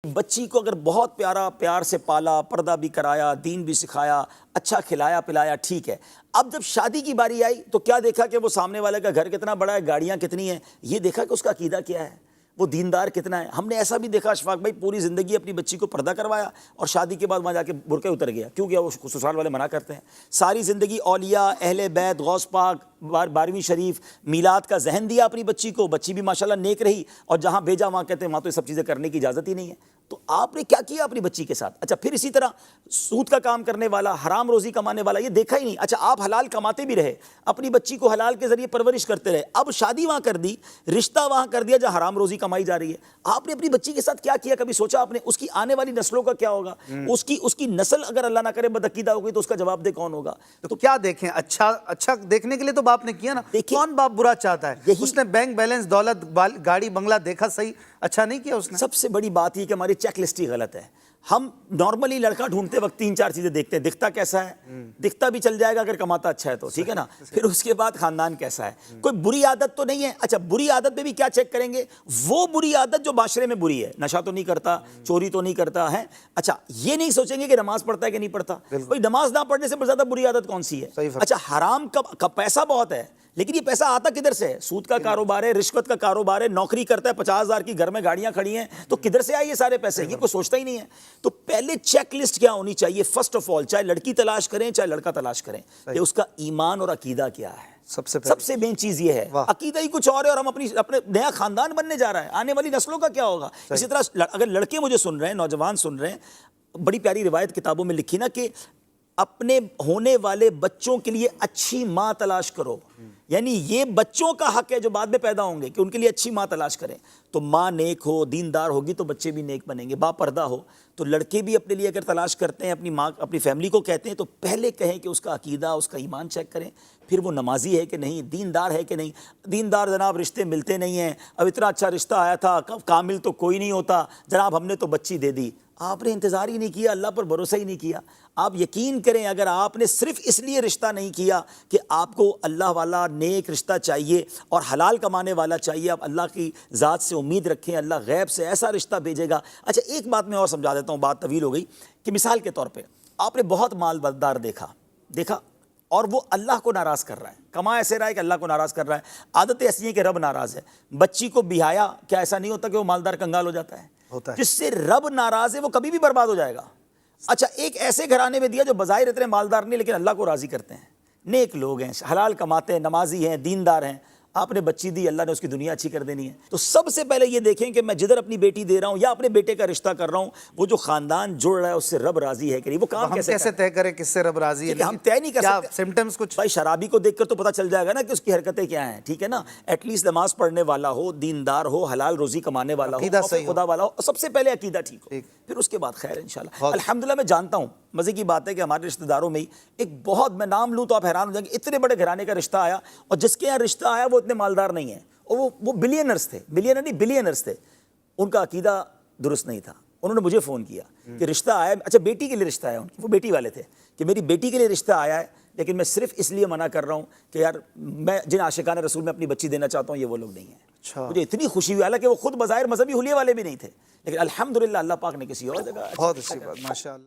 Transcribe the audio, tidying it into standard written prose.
بچی کو اگر بہت پیار سے پالا، پردہ بھی کرایا، دین بھی سکھایا، اچھا کھلایا پلایا، ٹھیک ہے۔ اب جب شادی کی باری آئی تو کیا دیکھا کہ وہ سامنے والے کا گھر کتنا بڑا ہے، گاڑیاں کتنی ہیں، یہ دیکھا کہ اس کا عقیدہ کیا ہے، وہ دیندار کتنا ہے۔ ہم نے ایسا بھی دیکھا اشفاق بھائی، پوری زندگی اپنی بچی کو پردہ کروایا اور شادی کے بعد وہاں جا کے برقعے اتر گیا، کیوں گیا؟ وہ سسرال والے منع کرتے ہیں۔ ساری زندگی اولیاء، اہل بیت، غوث پاک، 12ویں شریف، میلاد کا ذہن دیا اپنی بچی کو، بچی بھی ماشاءاللہ نیک رہی، اور جہاں بھیجا وہاں کہتے ہیں وہاں تو یہ سب چیزیں کرنے کی اجازت ہی نہیں ہے۔ تو آپ نے کیا کیا اپنی بچی کے ساتھ؟ اچھا پھر اسی طرح سود کا کام کرنے والا، حرام روزی کمانے والا، یہ دیکھا ہی نہیں۔ اچھا آپ حلال کماتے بھی رہے، اپنی بچی کو حلال کے ذریعے پرورش کرتے رہے، اب شادی وہاں کر دی، رشتہ وہاں کر دیا جہاں حرام روزی کمائی جا رہی ہے۔ آپ نے اپنی بچی کے ساتھ کیا کیا؟ کبھی سوچا آپ نے اس کی آنے والی نسلوں کا کیا ہوگا؟ اس کی نسل اگر اللہ نہ کرے بدعقیدہ ہوگی تو اس کا جواب دہ کون ہوگا؟ تو کیا دیکھیں؟ اچھا دیکھنے کے لیے تو باپ نے کیا نا، کون باپ برا چاہتا ہے؟ اس نے بینک بیلنس، دولت، گاڑی بنگلہ دیکھا، صحیح اچھا نہیں کیا اس نے۔ سب سے بڑی بات یہ کہ ہماری چیک لسٹ ہی غلط ہے۔ ہم نارملی لڑکا ڈھونڈتے وقت 3-4 چیزیں دیکھتے ہیں، دکھتا کیسا ہے، دکھتا بھی چل جائے گا اگر کماتا اچھا ہے تو، ٹھیک ہے نا، پھر اس کے بعد خاندان کیسا ہے، کوئی بری عادت تو نہیں ہے۔ اچھا بری عادت میں بھی کیا چیک کریں گے؟ وہ بری عادت جو معاشرے میں بری ہے، نشہ تو نہیں کرتا، چوری تو نہیں کرتا ہے۔ اچھا یہ نہیں سوچیں گے کہ نماز پڑھتا ہے کہ نہیں پڑھتا، کوئی نماز نہ پڑھنے سے زیادہ بری عادت کون سی ہے؟ اچھا حرام کا پیسہ بہت ہے، لیکن یہ پیسہ آتا کدھر سے ہے؟ سود کا کاروبار ہے، رشوت کا کاروبار ہے، نوکری کرتا ہے 50,000 کی، گھر میں گاڑیاں کھڑی ہیں، تو کدھر سے آئے یہ سارے پیسے؟ یہ کوئی سوچتا ہی نہیں ہے۔ تو پہلے چیک لسٹ کیا ہونی چاہیے؟ فرسٹ آف آل، چاہے لڑکی تلاش کریں چاہے لڑکا تلاش کریں، کہ اس کا ایمان اور عقیدہ کیا ہے۔ سب سے مین چیز یہ ہے، عقیدہ ہی کچھ اور ہے اور ہم اپنے نیا خاندان بننے جا رہا ہے، آنے والی نسلوں کا کیا ہوگا؟ اسی طرح اگر لڑکے مجھے سن رہے ہیں، نوجوان سن رہے ہیں، بڑی پیاری روایت کتابوں میں لکھی نا کہ اپنے ہونے والے بچوں کے لیے اچھی ماں تلاش کرو، یعنی یہ بچوں کا حق ہے جو بعد میں پیدا ہوں گے کہ ان کے لیے اچھی ماں تلاش کریں۔ تو ماں نیک ہو، دیندار ہوگی تو بچے بھی نیک بنیں گے، با پردہ ہو۔ تو لڑکے بھی اپنے لیے اگر تلاش کرتے ہیں، اپنی ماں، اپنی فیملی کو کہتے ہیں، تو پہلے کہیں کہ اس کا عقیدہ، اس کا ایمان چیک کریں، پھر وہ نمازی ہے کہ نہیں، دیندار ہے کہ نہیں۔ دیندار جناب رشتے ملتے نہیں ہیں، اب اتنا اچھا رشتہ آیا تھا، کامل تو کوئی نہیں ہوتا جناب، ہم نے تو بچی دے دی۔ آپ نے انتظار ہی نہیں کیا، اللہ پر بھروسہ ہی نہیں کیا۔ آپ یقین کریں اگر آپ نے صرف اس لیے رشتہ نہیں کیا کہ آپ کو اللہ والا نیک رشتہ چاہیے اور حلال کمانے والا چاہیے، آپ اللہ کی ذات سے امید رکھیں، اللہ غیب سے ایسا رشتہ بھیجے گا۔ اچھا ایک بات میں اور سمجھا دیتا ہوں، بات طویل ہو گئی، کہ مثال کے طور پہ آپ نے بہت مالدار دیکھا اور وہ اللہ کو ناراض کر رہا ہے، کما ایسے رہا ہے کہ اللہ کو ناراض کر رہا ہے، عادت ایسی ہے کہ رب ناراض ہے۔ بچی کو بیایا، کیا ایسا نہیں ہوتا کہ وہ مالدار کنگال ہو جاتا ہے؟ جس سے رب ناراض ہے وہ کبھی بھی برباد ہو جائے گا۔ اچھا ایک ایسے گھرانے میں دیا جو بظاہر اتنے مالدار نہیں لیکن اللہ کو راضی کرتے ہیں، نیک لوگ ہیں، حلال کماتے ہیں، نمازی ہیں، دیندار ہیں، آپ نے بچی دی، اللہ نے اس کی دنیا اچھی کر دینی ہے۔ تو سب سے پہلے یہ دیکھیں کہ میں جدھر اپنی بیٹی دے رہا ہوں یا اپنے بیٹے کا رشتہ کر رہا ہوں، وہ جو خاندان جڑ رہا ہے اس سے رب راضی ہے کہ نہیں۔ وہ کام کیسے طے کریں کس سے رب راضی ہے؟ ہم طے نہیں کر سکتے۔ سمپٹمز کچھ بھائی شرابی کو دیکھ کر تو پتہ چل جائے گا نا کہ اس کی حرکتیں کیا ہیں، ٹھیک ہے نا، ایٹ لیسٹ نماز پڑھنے والا ہو، دیندار ہو، حلال روزی کمانے والا ہو، خدا والا ہو، سب سے پہلے عقیدہ ٹھیک ہو، پھر اس کے بعد خیر انشاءاللہ۔ الحمدللہ میں جانتا ہوں، مزے کی بات ہے کہ ہمارے رشتہ داروں میں ہی ایک بہت، میں نام لوں تو آپ حیران ہو جائیں گے، اتنے بڑے گھرانے کا رشتہ آیا، اور جس کے یہاں رشتہ آیا وہ اتنے مالدار نہیں ہیں، اور وہ بلینرز تھے، بلینرز تھے، ان کا عقیدہ درست نہیں تھا۔ انہوں نے مجھے فون کیا کہ رشتہ آیا، اچھا بیٹی کے لیے رشتہ آیا، وہ بیٹی والے تھے، کہ میری بیٹی کے لیے رشتہ آیا ہے، لیکن میں صرف اس لیے منع کر رہا ہوں کہ یار میں جن عاشقان رسول میں اپنی بچی دینا چاہتا ہوں یہ وہ لوگ نہیں ہیں۔ مجھے اتنی خوشی ہوئی، حالانکہ وہ خود بظاہر مذہبی حلیے والے بھی نہیں تھے، لیکن الحمدللہ اللہ پاک نے کسی اور جگہ۔ بہت اچھی بات، ماشاءاللہ۔